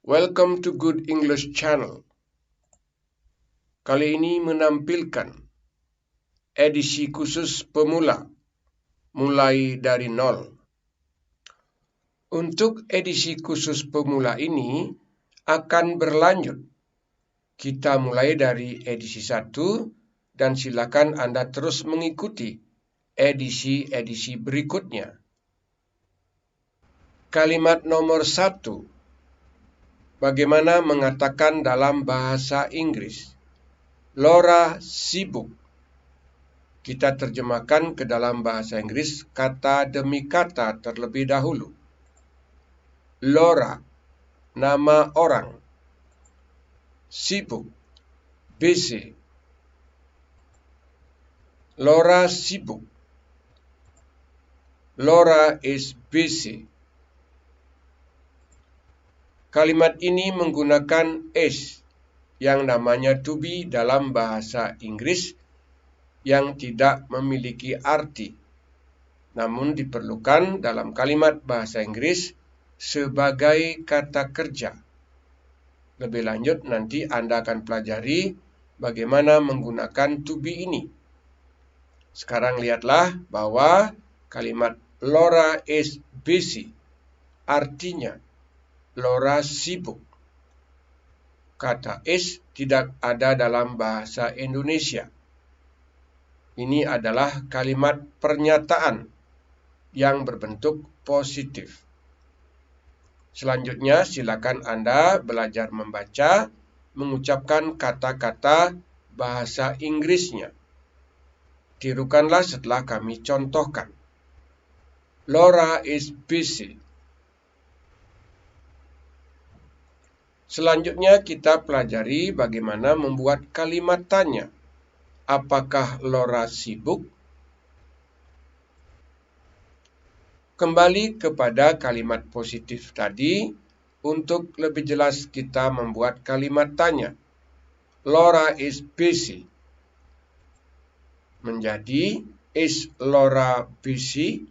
Welcome to Good English Channel. Kali ini menampilkan edisi khusus pemula, mulai dari nol. Untuk edisi khusus pemula ini akan berlanjut. Kita mulai dari edisi 1 dan silakan Anda terus mengikuti edisi-edisi berikutnya. Kalimat nomor 1. Bagaimana mengatakan dalam bahasa Inggris? Laura sibuk. Kita terjemahkan ke dalam bahasa Inggris kata demi kata terlebih dahulu. Laura, nama orang. Sibuk, busy. Laura sibuk. Laura is busy. Kalimat ini menggunakan is yang namanya to be dalam bahasa Inggris yang tidak memiliki arti, namun diperlukan dalam kalimat bahasa Inggris sebagai kata kerja. Lebih lanjut nanti Anda akan pelajari bagaimana menggunakan to be ini. Sekarang lihatlah bahwa kalimat Laura is busy artinya Laura sibuk. Kata is tidak ada dalam bahasa Indonesia. Ini adalah kalimat pernyataan yang berbentuk positif. Selanjutnya silakan Anda belajar membaca, mengucapkan kata-kata bahasa Inggrisnya. Tirukanlah setelah kami contohkan. Laura is busy. Selanjutnya kita pelajari bagaimana membuat kalimat tanya. Apakah Laura sibuk? Kembali kepada kalimat positif tadi, untuk lebih jelas kita membuat kalimat tanya. Laura is busy. Menjadi, is Laura busy?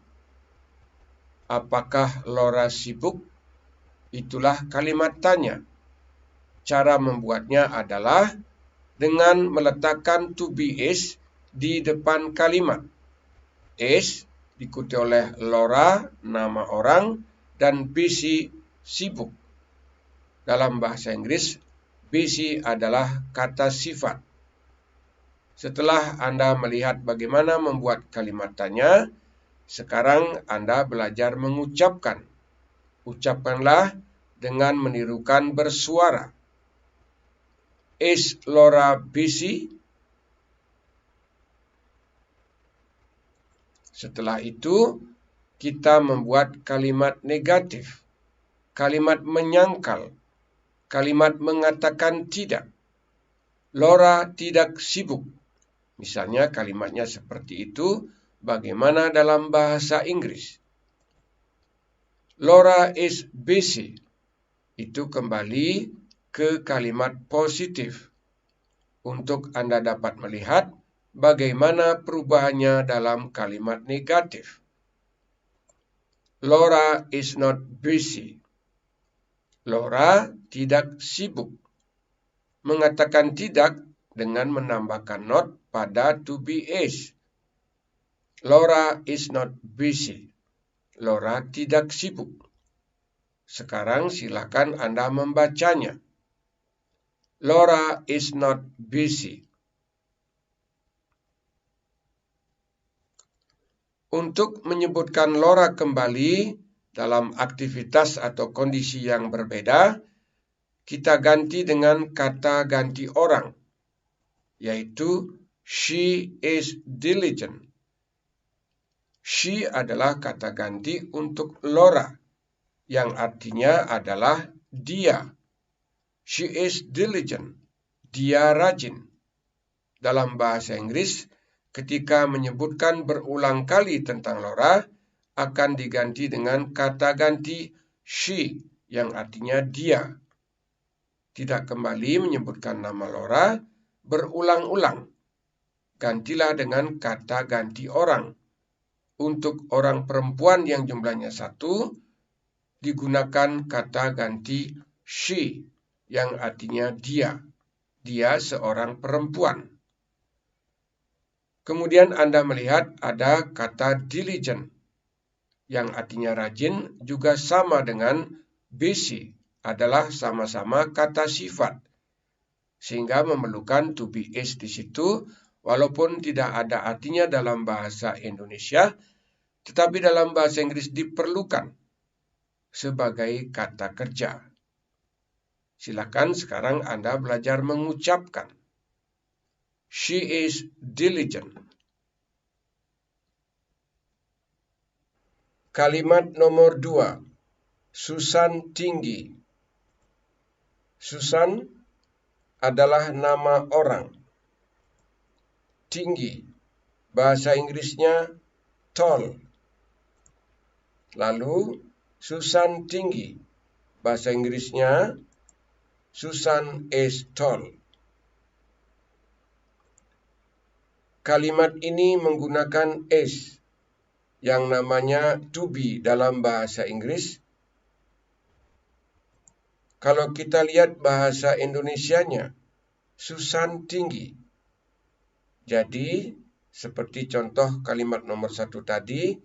Apakah Laura sibuk? Itulah kalimat tanya. Cara membuatnya adalah dengan meletakkan to be is di depan kalimat. Is diikuti oleh Laura, nama orang, dan busy, sibuk. Dalam bahasa Inggris, busy adalah kata sifat. Setelah Anda melihat bagaimana membuat kalimat tanya, sekarang Anda belajar mengucapkan. Ucapkanlah dengan menirukan bersuara. Is Laura busy? Setelah itu, kita membuat kalimat negatif, kalimat menyangkal, kalimat mengatakan tidak. Laura tidak sibuk. Misalnya kalimatnya seperti itu, bagaimana dalam bahasa Inggris? Laura is busy. Itu kembali ke kalimat positif. Untuk Anda dapat melihat bagaimana perubahannya dalam kalimat negatif. Laura is not busy. Laura tidak sibuk. Mengatakan tidak dengan menambahkan not pada to be is. Laura is not busy. Laura tidak sibuk. Sekarang silakan Anda membacanya. Laura is not busy. Untuk menyebutkan Laura kembali dalam aktivitas atau kondisi yang berbeda, kita ganti dengan kata ganti orang, yaitu she is diligent. She adalah kata ganti untuk Laura, yang artinya adalah dia. She is diligent. Dia rajin. Dalam bahasa Inggris, ketika menyebutkan berulang kali tentang Laura, akan diganti dengan kata ganti she, yang artinya dia. Tidak kembali menyebutkan nama Laura berulang-ulang. Gantilah dengan kata ganti orang. Untuk orang perempuan yang jumlahnya 1, digunakan kata ganti she yang artinya dia. Dia seorang perempuan. Kemudian Anda melihat ada kata diligent yang artinya rajin, juga sama dengan busy, adalah sama-sama kata sifat. Sehingga memerlukan to be is di situ, walaupun tidak ada artinya dalam bahasa Indonesia, tetapi dalam bahasa Inggris diperlukan sebagai kata kerja. Silakan sekarang Anda belajar mengucapkan. She is diligent. Kalimat nomor 2. Susan tinggi. Susan adalah nama orang. Tinggi, bahasa Inggrisnya tall. Lalu Susan tinggi, bahasa Inggrisnya Susan is tall. Kalimat ini menggunakan is yang namanya to be dalam bahasa Inggris. Kalau kita lihat bahasa Indonesianya, Susan tinggi. Jadi, seperti contoh kalimat nomor 1 tadi,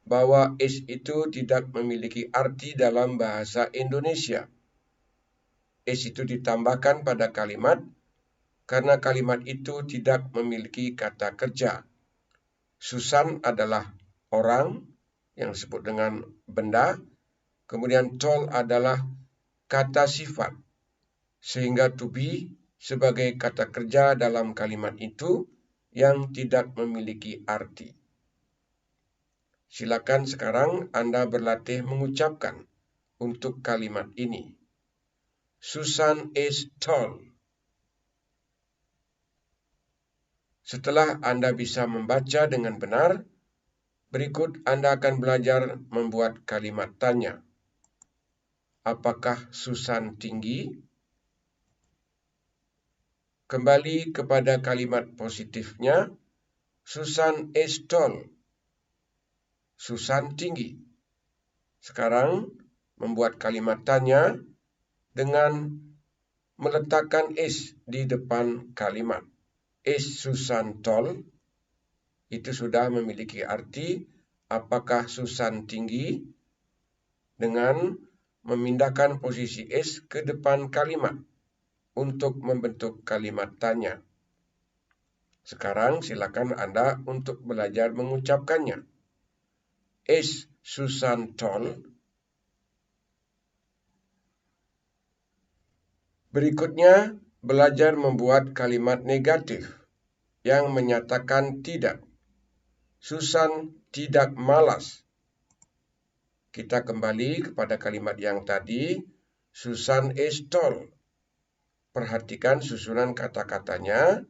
bahwa is itu tidak memiliki arti dalam bahasa Indonesia. Is itu ditambahkan pada kalimat karena kalimat itu tidak memiliki kata kerja. Susan adalah orang yang disebut dengan benda, kemudian tall adalah kata sifat, sehingga to be sebagai kata kerja dalam kalimat itu yang tidak memiliki arti. Silakan sekarang Anda berlatih mengucapkan untuk kalimat ini. Susan is tall. Setelah Anda bisa membaca dengan benar, berikut Anda akan belajar membuat kalimat tanya. Apakah Susan tinggi? Kembali kepada kalimat positifnya, Susan is tall. Susan tinggi. Sekarang membuat kalimat tanya dengan meletakkan is di depan kalimat. Is Susan tall? Itu sudah memiliki arti apakah Susan tinggi dengan memindahkan posisi is ke depan kalimat untuk membentuk kalimat tanya. Sekarang silakan Anda untuk belajar mengucapkannya. Is Susan tall? Berikutnya, belajar membuat kalimat negatif yang menyatakan tidak. Susan tidak malas. Kita kembali kepada kalimat yang tadi, Susan is tall. Perhatikan susunan kata-katanya,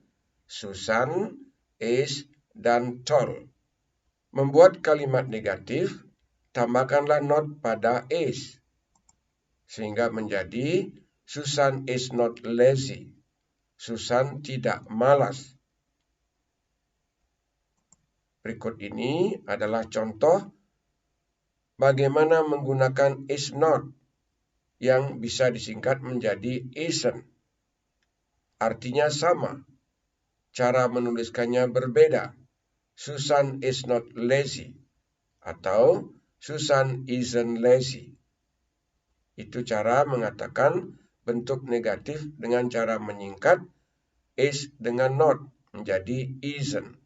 Susan, is, dan tall. Membuat kalimat negatif, tambahkanlah not pada is, sehingga menjadi Susan is not lazy. Susan tidak malas. Berikut ini adalah contoh bagaimana menggunakan is not yang bisa disingkat menjadi isn't. Artinya sama, cara menuliskannya berbeda. Susan is not lazy atau Susan isn't lazy. Itu cara mengatakan bentuk negatif dengan cara menyingkat is dengan not menjadi isn't.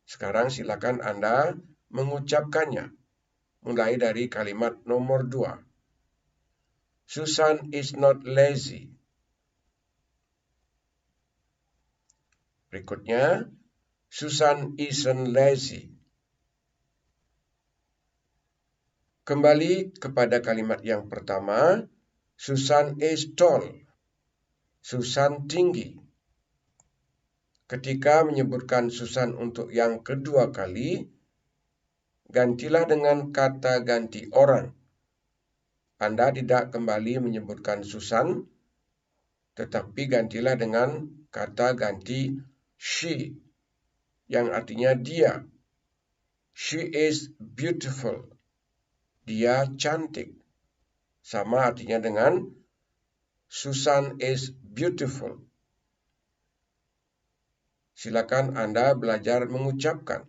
Sekarang silakan Anda mengucapkannya, mulai dari kalimat nomor 2. Susan is not lazy. Berikutnya, Susan isn't lazy. Kembali kepada kalimat yang pertama, Susan is tall. Susan tinggi. Ketika menyebutkan Susan untuk yang kedua kali, gantilah dengan kata ganti orang. Anda tidak kembali menyebutkan Susan, tetapi gantilah dengan kata ganti she, yang artinya dia. She is beautiful. Dia cantik. sama artinya dengan Susan is beautiful. Silakan Anda belajar mengucapkan.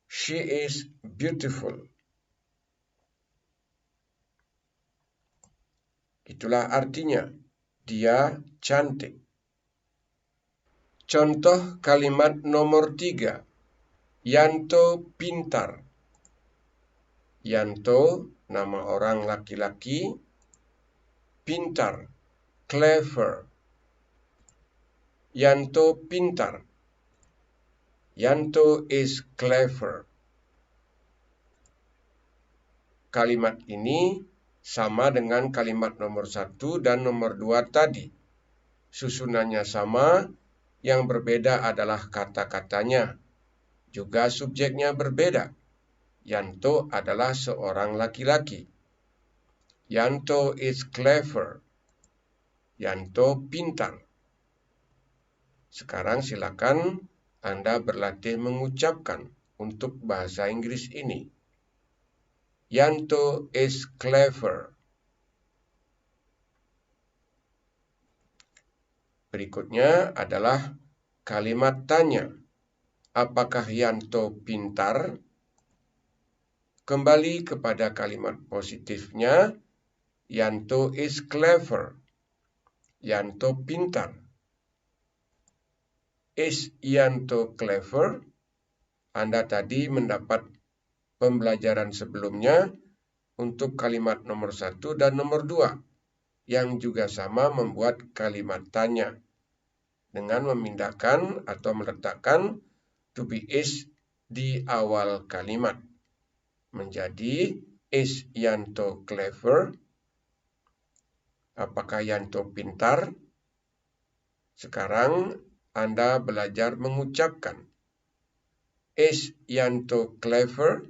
She is beautiful. Itulah artinya. Dia cantik. Contoh kalimat nomor 3. Yanto pintar. Yanto, nama orang laki-laki. Pintar, clever. Yanto pintar. Yanto is clever. Kalimat ini sama dengan kalimat nomor 1 dan nomor 2 tadi. Susunannya sama, yang berbeda adalah kata-katanya. Juga subjeknya berbeda. Yanto adalah seorang laki-laki. Yanto is clever. Yanto pintar. Sekarang silakan Anda berlatih mengucapkan untuk bahasa Inggris ini. Yanto is clever. Berikutnya adalah kalimat tanya. Apakah Yanto pintar? Kembali kepada kalimat positifnya. Yanto is clever. Yanto pintar. Is Yanto clever? Anda tadi mendapat pembelajaran sebelumnya untuk kalimat nomor 1 dan nomor 2 yang juga sama membuat kalimat tanya dengan memindahkan atau meletakkan to be is di awal kalimat menjadi is Yanto clever? Apakah Yanto pintar? Sekarang Anda belajar mengucapkan. Is Yanto clever?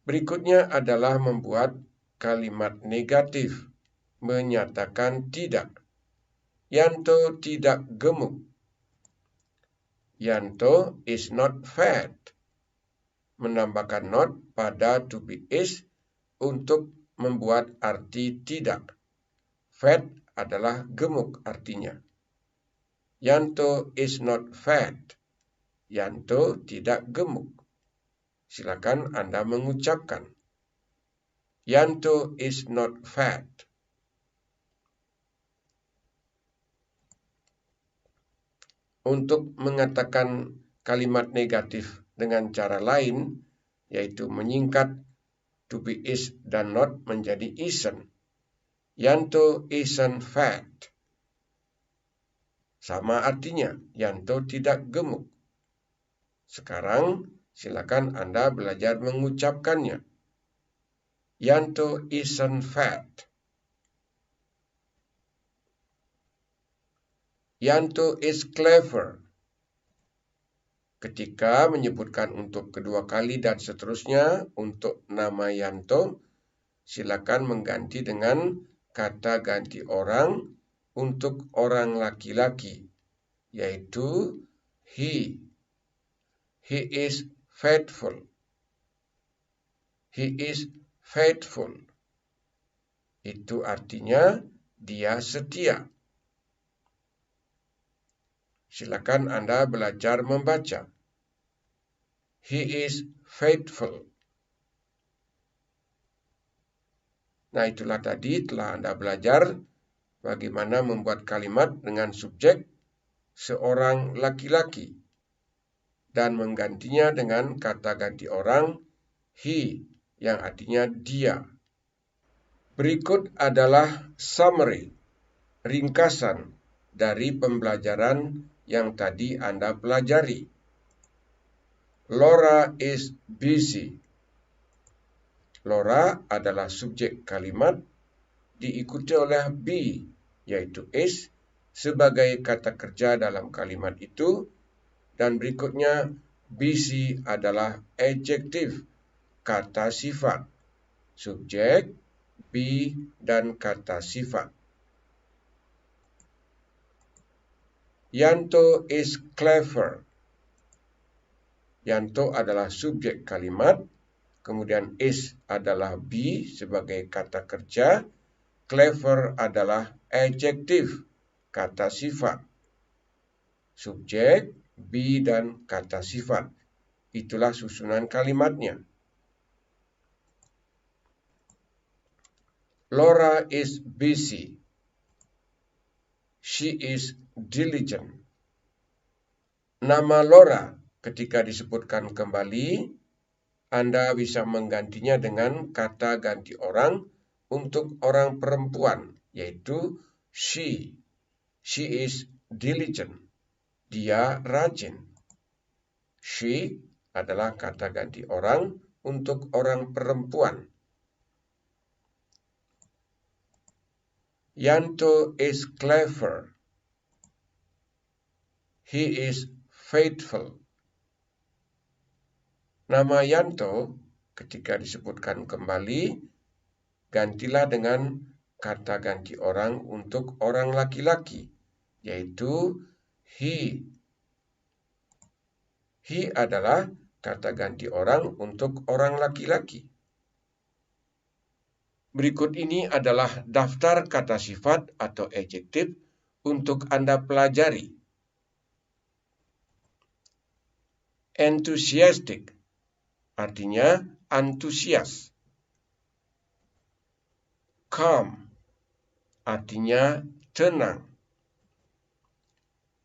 Berikutnya adalah membuat kalimat negatif, menyatakan tidak. Yanto tidak gemuk. Yanto is not fat. Menambahkan not pada to be is untuk membuat arti tidak. Fat adalah gemuk artinya. Yanto is not fat. Yanto tidak gemuk. Silakan Anda mengucapkan. Yanto is not fat. Untuk mengatakan kalimat negatif dengan cara lain, yaitu menyingkat to be is dan not menjadi isn't. Yanto isn't fat. Sama artinya, Yanto tidak gemuk. Sekarang, silakan Anda belajar mengucapkannya. Yanto isn't fat. Yanto is clever. Ketika menyebutkan untuk kedua kali dan seterusnya untuk nama Yanto, silakan mengganti dengan kata ganti orang untuk orang laki-laki, yaitu he. He is faithful. He is faithful. Itu artinya dia setia. Silakan Anda belajar membaca. He is faithful. Nah, itulah tadi telah Anda belajar bagaimana membuat kalimat dengan subjek seorang laki-laki dan menggantinya dengan kata ganti orang he yang artinya dia. Berikut adalah summary, ringkasan dari pembelajaran yang tadi Anda pelajari. Laura is busy. Laura adalah subjek kalimat diikuti oleh be, yaitu is, sebagai kata kerja dalam kalimat itu. Dan berikutnya, busy adalah adjektif, kata sifat. Subjek, be, dan kata sifat. Yanto is clever. Yanto adalah subjek kalimat kemudian is adalah be sebagai kata kerja, clever adalah adjektif, kata sifat. Subjek, be, dan kata sifat. Itulah susunan kalimatnya. Laura is busy. She is diligent. Nama Laura ketika disebutkan kembali, Anda bisa menggantinya dengan kata ganti orang untuk orang perempuan, yaitu she. She is diligent. Dia rajin. She adalah kata ganti orang untuk orang perempuan. Yanto is clever. He is faithful. Nama Yanto ketika disebutkan kembali, gantilah dengan kata ganti orang untuk orang laki-laki, yaitu he. He adalah kata ganti orang untuk orang laki-laki. Berikut ini adalah daftar kata sifat atau adjektif untuk Anda pelajari. Enthusiastic artinya antusias. Calm artinya tenang.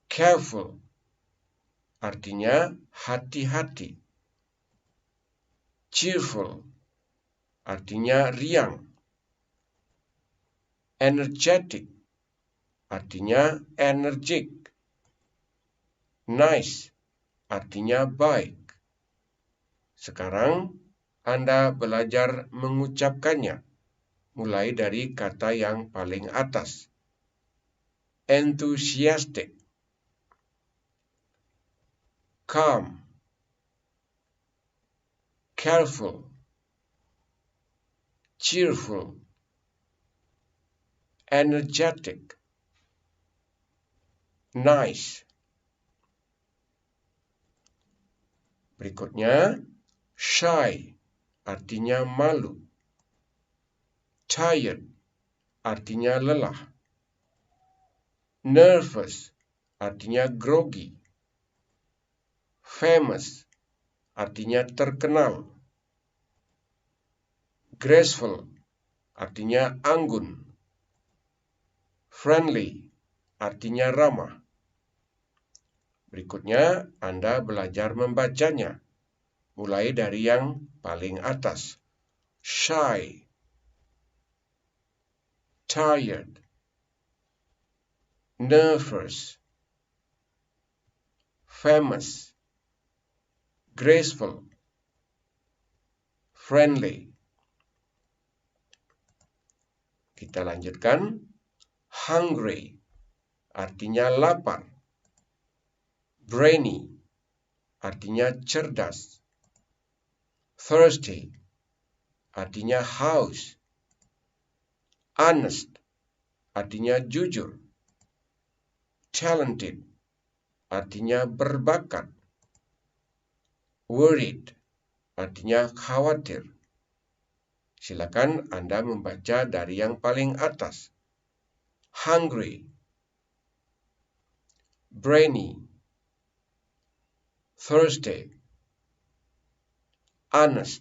Careful artinya hati-hati. Cheerful artinya riang. Energetic artinya energik. Nice artinya baik. Sekarang Anda belajar mengucapkannya, mulai dari kata yang paling atas. Enthusiastic, calm, careful, cheerful, energetic, nice. Berikutnya, shy artinya malu. Tired artinya lelah. Nervous artinya grogi. Famous artinya terkenal. Graceful artinya anggun. Friendly artinya ramah. Berikutnya, Anda belajar membacanya, mulai dari yang paling atas. Shy, tired, nervous, famous, graceful, friendly. Kita lanjutkan. Hungry artinya lapar. Brainy artinya cerdas. Thirsty artinya haus. Honest artinya jujur. Talented artinya berbakat. Worried artinya khawatir. Silakan Anda membaca dari yang paling atas. Hungry, brainy, thirsty, honest,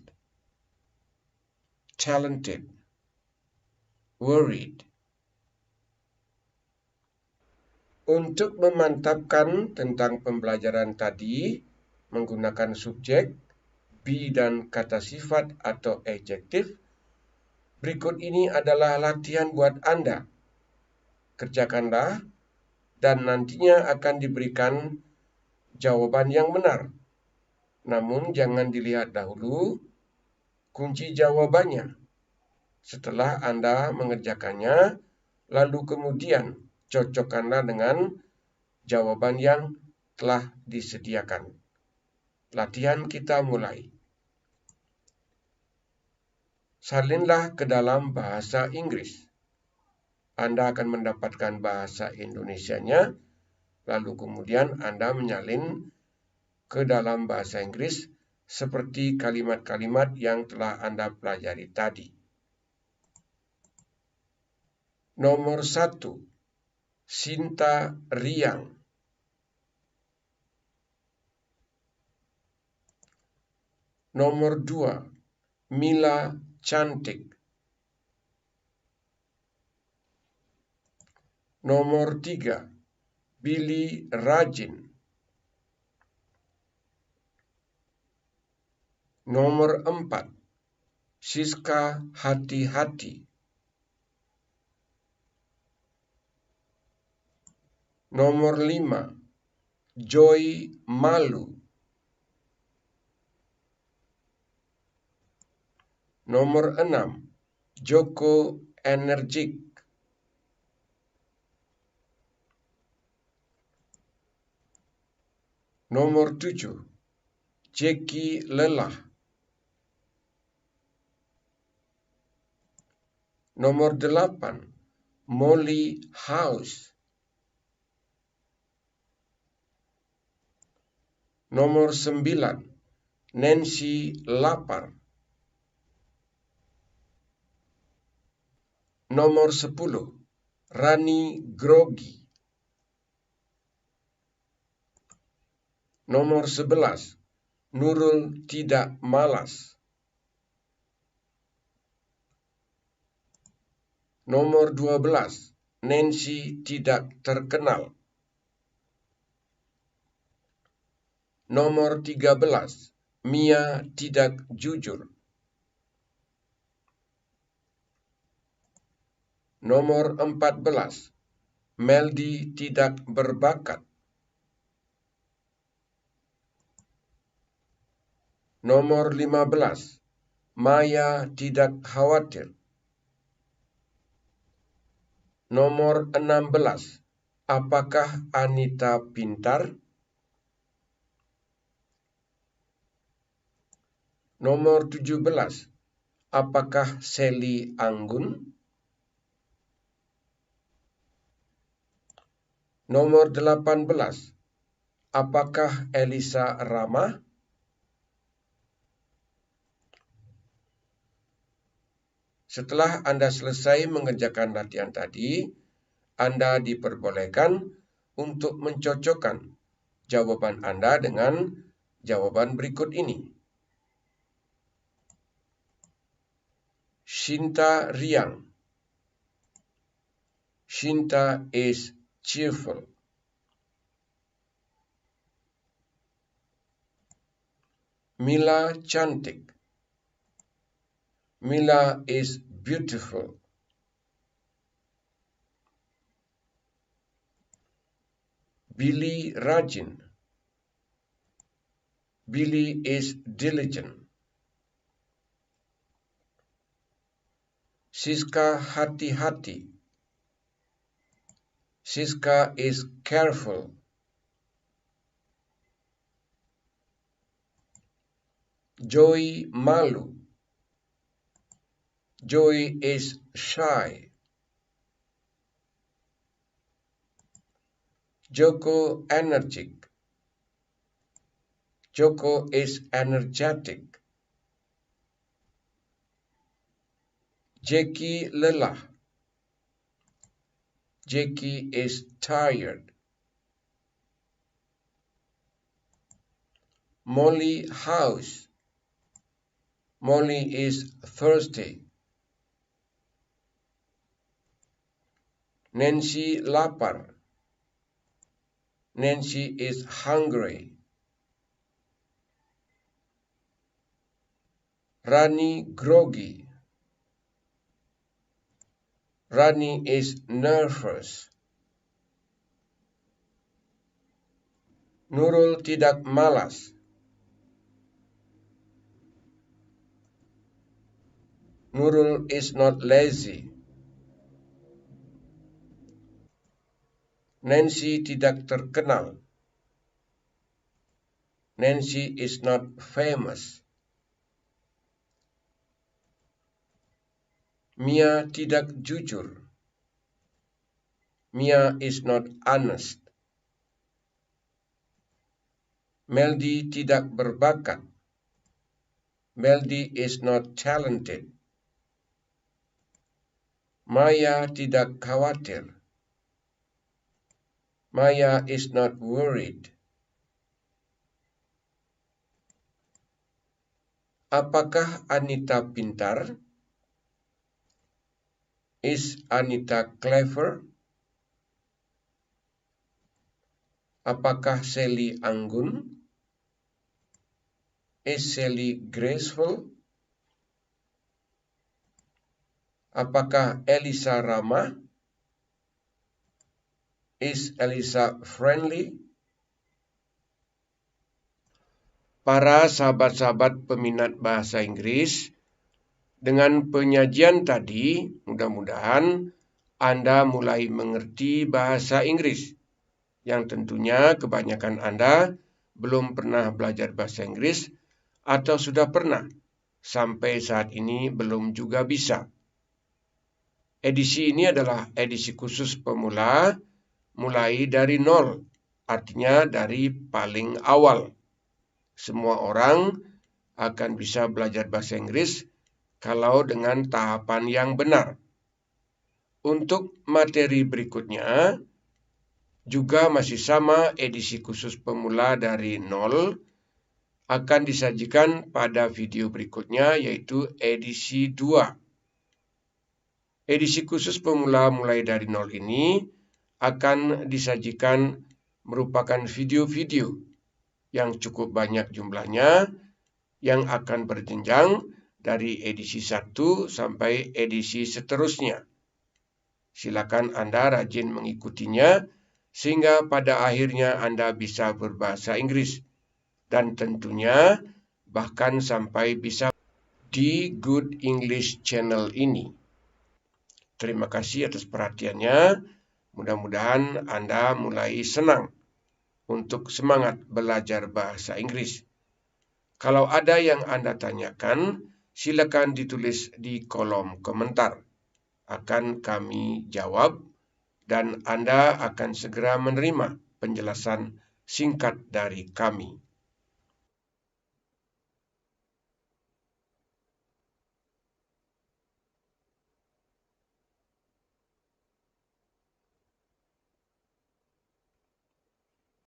talented, worried. Untuk memantapkan tentang pembelajaran tadi, menggunakan subjek, be dan kata sifat atau adjektif, berikut ini adalah latihan buat Anda. Kerjakanlah, dan nantinya akan diberikan jawaban yang benar. Namun jangan dilihat dahulu kunci jawabannya. Setelah Anda mengerjakannya, lalu kemudian cocokkanlah dengan jawaban yang telah disediakan. Latihan kita mulai. Salinlah ke dalam bahasa Inggris. Anda akan mendapatkan bahasa Indonesianya, lalu kemudian Anda menyalin ke dalam bahasa Inggris seperti kalimat-kalimat yang telah Anda pelajari tadi. Nomor 1, Sinta riang. Nomor 2, Mila cantik. Nomor 3, Billy rajin. Nomor 4, Siska hati-hati. Nomor 5, Joy malu. Nomor 6, Joko energik. Nomor 7, Jeki lelah. Nomor 8, Molly haus. Nomor 9, Nancy lapar. Nomor 10, Rani grogi. Nomor 11, Nurul tidak malas. Nomor 12, Nancy tidak terkenal. Nomor 13, Mia tidak jujur. Nomor 14, Meldi tidak berbakat. Nomor 15, Maya tidak khawatir. Nomor 16, apakah Anita pintar? Nomor 17, apakah Sally anggun? Nomor 18, apakah Elisa ramah? Setelah Anda selesai mengerjakan latihan tadi, Anda diperbolehkan untuk mencocokkan jawaban Anda dengan jawaban berikut ini. Sinta riang. Sinta is cheerful. Mila cantik. Mila is beautiful. Billy rajin. Billy is diligent. Siska hati-hati. Siska is careful. Joy malu. Joy is shy. Joko energik. Joko is energetic. Jeki lelah. Jeki is tired. Molly haus. Molly is thirsty. Nancy lapar. Nancy is hungry. Rani grogi. Rani is nervous. Nurul tidak malas. Nurul is not lazy. Nancy tidak terkenal. Nancy is not famous. Mia tidak jujur. Mia is not honest. Meldi tidak berbakat. Meldi is not talented. Maya tidak khawatir. Maya is not worried. Apakah Anita pintar? Is Anita clever? Apakah Sally anggun? Is Sally graceful? Apakah Elisa ramah? Is Elisa friendly? Para sahabat-sahabat peminat bahasa Inggris, dengan penyajian tadi, mudah-mudahan Anda mulai mengerti bahasa Inggris. Yang tentunya kebanyakan Anda belum pernah belajar bahasa Inggris atau sudah pernah, sampai saat ini belum juga bisa. Edisi ini adalah edisi khusus pemula, mulai dari nol, artinya dari paling awal. Semua orang akan bisa belajar bahasa Inggris kalau dengan tahapan yang benar. Untuk materi berikutnya, juga masih sama, edisi khusus pemula dari nol, akan disajikan pada video berikutnya, yaitu edisi 2. Edisi khusus pemula mulai dari nol ini akan disajikan merupakan video-video yang cukup banyak jumlahnya, yang akan berjenjang dari edisi 1 sampai edisi seterusnya. Silakan Anda rajin mengikutinya, sehingga pada akhirnya Anda bisa berbahasa Inggris. Dan tentunya bahkan sampai bisa di Good English Channel ini. Terima kasih atas perhatiannya. Mudah-mudahan Anda mulai senang untuk semangat belajar bahasa Inggris. Kalau ada yang Anda tanyakan, silakan ditulis di kolom komentar. Akan kami jawab dan Anda akan segera menerima penjelasan singkat dari kami.